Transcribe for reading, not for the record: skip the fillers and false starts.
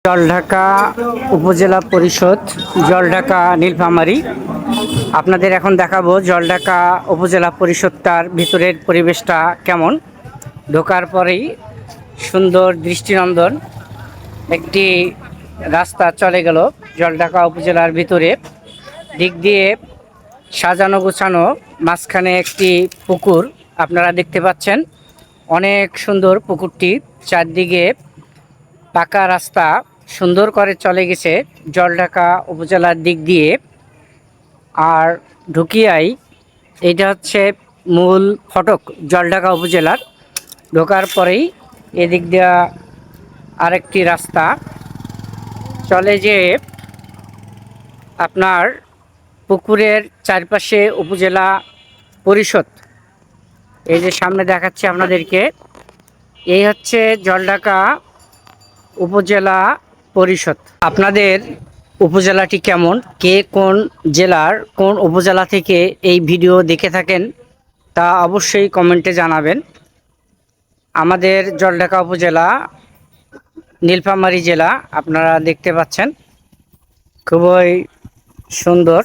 জলঢাকা উপজেলা পরিষদ, জলঢাকা নীলফামারী। আপনাদের এখন দেখাবো জলঢাকা উপজেলা পরিষদটার ভিতরের পরিবেশটা কেমন। ঢোকার পরেই সুন্দর দৃষ্টিনন্দন একটি রাস্তা চলে গেল জলঢাকা উপজেলার ভিতরে। দিক দিয়ে সাজানো গোছানো, মাঝখানে একটি পুকুর আপনারা দেখতে পাচ্ছেন। অনেক সুন্দর পুকুরটি, চারদিকে পাকা রাস্তা সুন্দর করে চলে গেছে জলঢাকা উপজেলার দিক দিয়ে। আর ঢুকিয়াই এইটা হচ্ছে মূল ফটক জলঢাকা উপজেলার। ঢোকার পরেই এদিক দিয়ে আরেকটি রাস্তা চলে, যে আপনার পুকুরের চারপাশে উপজেলা পরিষদ। এই যে সামনে দেখাচ্ছি আপনাদেরকে, এই হচ্ছে জলঢাকা উপজেলা পরিষদ। আপনাদের উপজেলাটি কেমন, কে কোন জেলার কোন উপজেলা থেকে এই ভিডিও দেখে থাকেন তা অবশ্যই কমেন্টে জানাবেন। আমাদের জলঢাকা উপজেলা নীলফামারী জেলা আপনারা দেখতে পাচ্ছেন, খুবই সুন্দর।